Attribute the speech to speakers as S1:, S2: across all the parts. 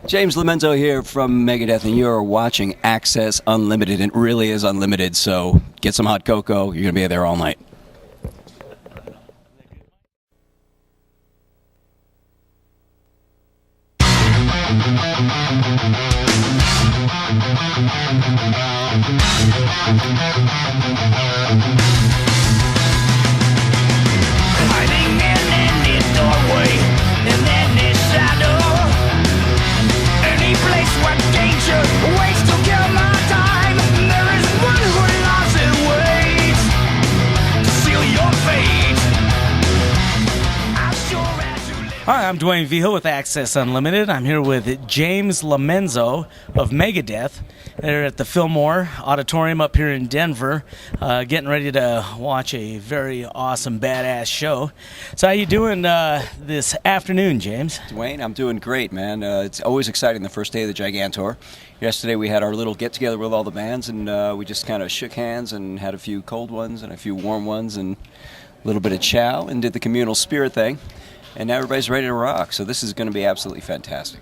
S1: James LoMenzo here from Megadeth, and you're watching Access Unlimited. It really is unlimited, so get some hot cocoa. You're going to be there all night.
S2: Hiding in any doorway, in any shadow, any place where danger waits to kill my time. There is one who loves and waits to seal your fate. As sure as you live.
S3: Hi, I'm Duane Vigil with Access Unlimited. I'm here with James LoMenzo of Megadeth. They're at the Fillmore Auditorium up here in Denver, getting ready to watch a very awesome, badass show. So how you doing this afternoon, James?
S1: Duane, I'm doing great, man. It's always exciting the first day of the GIGANTOUR. Yesterday we had our little get-together with all the bands, and we just kind of shook hands and had a few cold ones and a few warm ones and a little bit of chow and did the communal spirit thing. And now everybody's ready to rock, so this is going to be absolutely fantastic.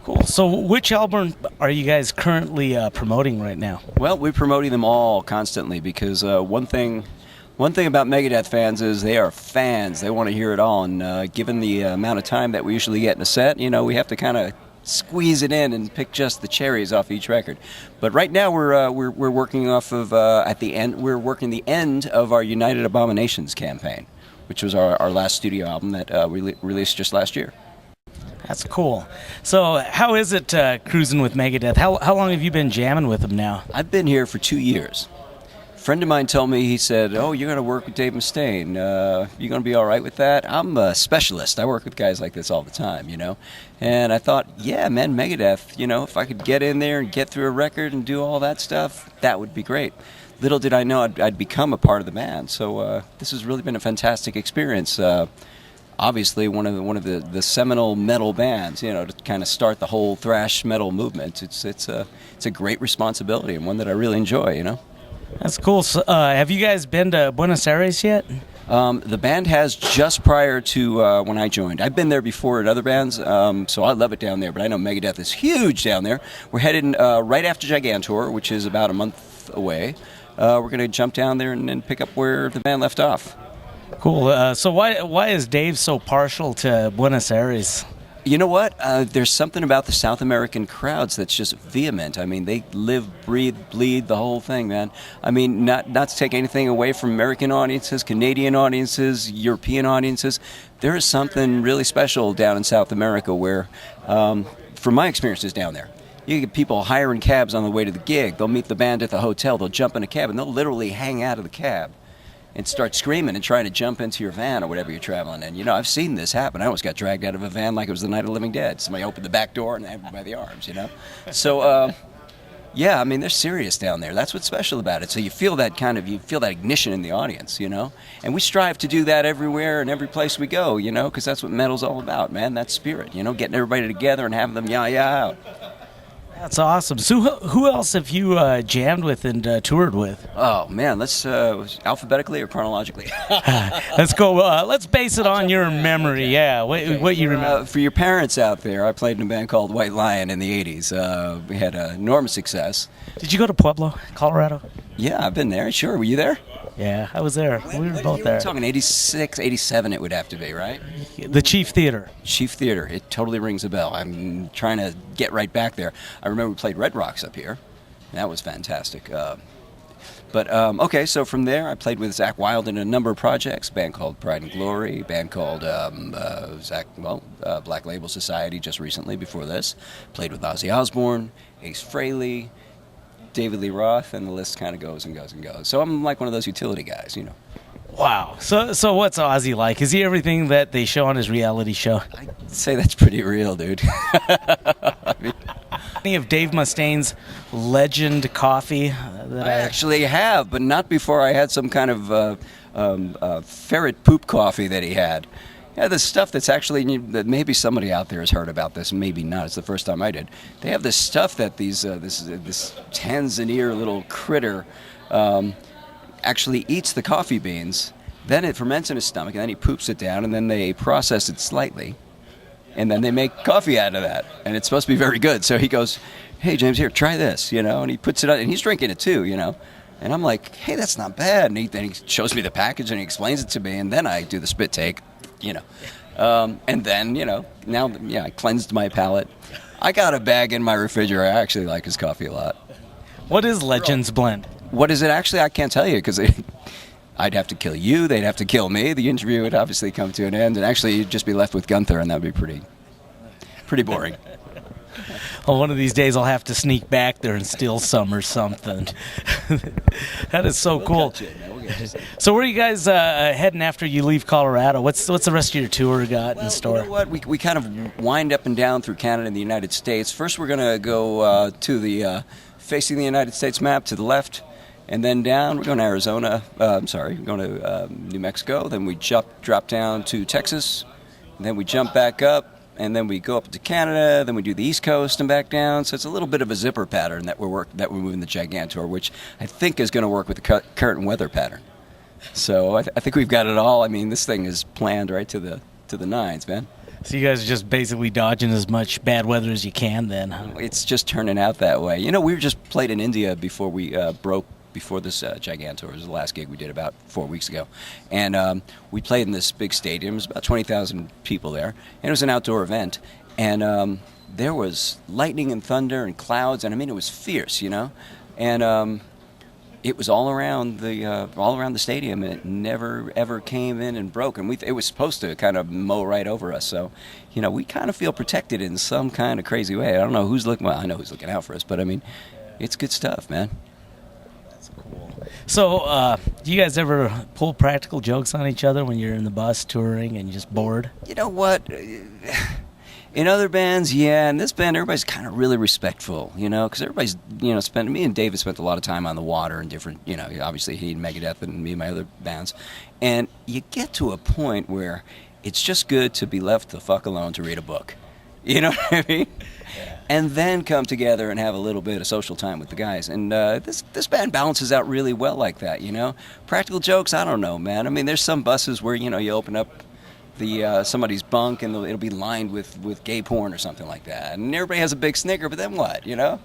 S3: Cool. So which album are you guys currently promoting right now?
S1: Well, we're promoting them all constantly because one thing about Megadeth fans is they are fans. They want to hear it all, and given the amount of time that we usually get in a set, you know, we have to kind of squeeze it in and pick just the cherries off each record. But right now we're working off of at the end. We're working the end of our United Abominations campaign, which was our last studio album that we released just last year.
S3: That's cool. So how is it cruising with Megadeth? How long have you been jamming with them now?
S1: I've been here for 2 years. A friend of mine told me, he said, "Oh, you're going to work with Dave Mustaine. You going to be all right with that?" I'm a specialist. I work with guys like this all the time, you know. And I thought, yeah, man, Megadeth, you know, if I could get in there and get through a record and do all that stuff, that would be great. Little did I know I'd become a part of the band. So this has really been a fantastic experience. Obviously, one of the seminal metal bands, you know, to kind of start the whole thrash metal movement. It's a great responsibility and one that I really enjoy, you know.
S3: That's cool. So, have you guys been to Buenos Aires yet?
S1: The band has just prior to when I joined. I've been there before at other bands, so I love it down there. But I know Megadeth is huge down there. We're headed right after GIGANTOUR, which is about a month away. We're going to jump down there and pick up where the band left off.
S3: Cool. So why is Dave so partial to Buenos Aires?
S1: You know what? There's something about the South American crowds that's just vehement. I mean, they live, breathe, bleed the whole thing, man. I mean, not to take anything away from American audiences, Canadian audiences, European audiences. There is something really special down in South America where, from my experiences down there, you get people hiring cabs on the way to the gig. They'll meet the band at the hotel. They'll jump in a cab, and they'll literally hang out of the cab and start screaming and trying to jump into your van or whatever you're traveling in. You know, I've seen this happen. I almost got dragged out of a van like it was the Night of the Living Dead. Somebody opened the back door and had me by the arms, you know? So, yeah, I mean, they're serious down there. That's what's special about it. So you feel that ignition in the audience, you know? And we strive to do that everywhere and every place we go, you know, because that's what metal's all about, man. That spirit, you know, getting everybody together and having them yah-yah out.
S3: That's awesome. So who else have you jammed with and toured with?
S1: Oh, man, let's alphabetically or chronologically?
S3: Let's go. Let's base it on your memory. Yeah, what you remember.
S1: For your parents out there, I played in a band called White Lion in the 80s. We had enormous success.
S3: Did you go to Pueblo, Colorado?
S1: Yeah, I've been there. Sure. Were you there?
S3: Yeah, I was there. We were both there.
S1: We're talking 86, 87 it would have to be, right?
S3: The Chief Theater.
S1: Chief Theater. It totally rings a bell. I'm trying to get right back there. I remember we played Red Rocks up here. And that was fantastic. Okay, so from there I played with Zakk Wylde in a number of projects. A band called Pride and Glory, a band called Black Label Society just recently before this. Played with Ozzy Osbourne, Ace Frehley, David Lee Roth, and the list kind of goes and goes and goes. So I'm like one of those utility guys, you know.
S3: Wow. So what's Ozzy like? Is he everything that they show on his reality show?
S1: I'd say that's pretty real, dude. I mean,
S3: Any of Dave Mustaine's Legend coffee?
S1: I actually have, but not before I had some kind of ferret poop coffee that he had. Yeah, the stuff that's actually, that maybe somebody out there has heard about this, and maybe not. It's the first time I did. They have this stuff that this Tanzania little critter actually eats the coffee beans. Then it ferments in his stomach, and then he poops it down, and then they process it slightly. and then they make coffee out of that, and it's supposed to be very good. So he goes, "Hey James, here, try this," and he puts it on, and he's drinking it too, And I'm like, "Hey, that's not bad." And then he shows me the package and he explains it to me, and then I do the spit take, And then, now, I cleansed my palate. I got a bag in my refrigerator. I actually like his coffee a lot.
S3: What is Legends Blend?
S1: What is it actually? I can't tell you because I'd have to kill you. They'd have to kill me. The interview would obviously come to an end, and actually you'd just be left with Gunther, and that would be pretty boring.
S3: Well, one of these days I'll have to sneak back there and steal some or something. That is so cool. So where are you guys heading after you leave Colorado? What's the rest of your tour got in store?
S1: You know what? We kind of wind up and down through Canada and the United States. First we're going to go to the facing the United States map to the left, and then down. We're going to Arizona. We're going to New Mexico. Then we drop down to Texas. And then we jump back up. And then we go up to Canada, then we do the East Coast and back down. So it's a little bit of a zipper pattern that we're moving the GIGANTOUR, which I think is going to work with the current weather pattern. So I think we've got it all. I mean, this thing is planned right to the nines, man.
S3: So you guys are just basically dodging as much bad weather as you can then, huh?
S1: It's just turning out that way. We just played in India before we broke. Before this GIGANTOUR. It was the last gig we did about 4 weeks ago. And we played in this big stadium. It was about 20,000 people there. And it was an outdoor event. And there was lightning and thunder and clouds. And I mean, it was fierce, And it was all around the stadium. And it never, ever came in and broke. And it was supposed to kind of mow right over us. So, we kind of feel protected in some kind of crazy way. I don't know who's looking. Well, I know who's looking out for us. But, I mean, it's good stuff, man.
S3: So, do you guys ever pull practical jokes on each other when you're in the bus touring and you're just bored?
S1: You know what? In other bands, yeah. In this band, everybody's kind of really respectful, because everybody's, me and David spent a lot of time on the water and different, obviously he and Megadeth and me and my other bands. And you get to a point where it's just good to be left the fuck alone to read a book. You know what I mean? Yeah. And then come together and have a little bit of social time with the guys. And this band balances out really well like that, Practical jokes, I don't know, man. I mean, there's some buses where, you open up the somebody's bunk and it'll be lined with gay porn or something like that. And everybody has a big snicker, but then what, Yeah.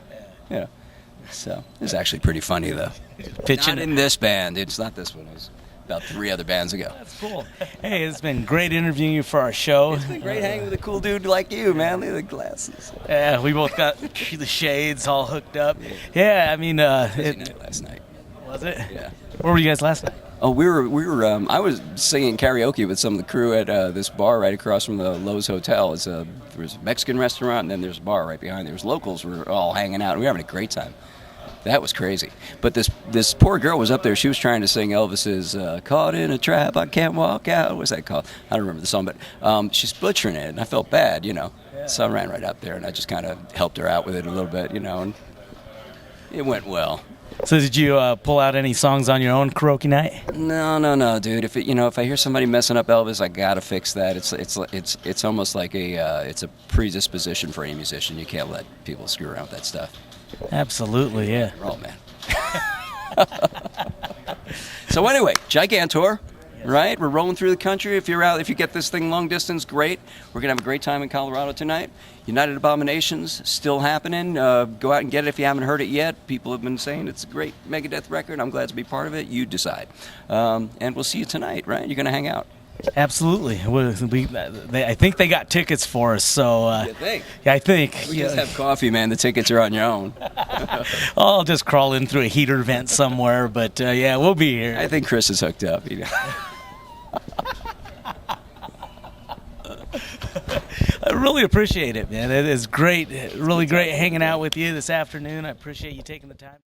S1: So it's actually pretty funny, though. Not in this band. It's not this one. It was about 3 other bands ago.
S3: That's cool. Hey, it's been great interviewing you for our show.
S1: It's been great hanging with a cool dude like you, man. Look at the glasses.
S3: Yeah, we both got the shades all hooked up. Yeah, I mean,
S1: night last night.
S3: Was it?
S1: Yeah.
S3: Where were you guys last night?
S1: Oh, we were. I was singing karaoke with some of the crew at this bar right across from the Lowe's Hotel. There was a Mexican restaurant, and then there's a bar right behind. There was locals were all hanging out, and we were having a great time. That was crazy. But this poor girl was up there. She was trying to sing Elvis's "Caught in a Trap, I Can't Walk Out." What's that called? I don't remember the song, but she's butchering it, and I felt bad, Yeah. So I ran right up there, and I just kind of helped her out with it a little bit, and it went well.
S3: So did you pull out any songs on your own karaoke night?
S1: No, dude. If I hear somebody messing up Elvis, I gotta fix that. It's almost like it's a predisposition for any musician. You can't let people screw around with that stuff.
S3: Absolutely, yeah.
S1: Oh man. So anyway, GIGANTOUR, right? We're rolling through the country. If you get this thing long distance, great. We're gonna have a great time in Colorado tonight. United Abominations still happening. Go out and get it if you haven't heard it yet. People have been saying it's a great Megadeth record. I'm glad to be part of it. You decide. And we'll see you tonight, right? You're gonna hang out.
S3: Absolutely. I think they got tickets for us, so...
S1: You think?
S3: Yeah, I think.
S1: We just have coffee, man. The tickets are on your own.
S3: I'll just crawl in through a heater vent somewhere, but yeah, we'll be here.
S1: I think Chris is hooked up.
S3: I really appreciate it, man. It is great, really great hanging out with you this afternoon. I appreciate you taking the time.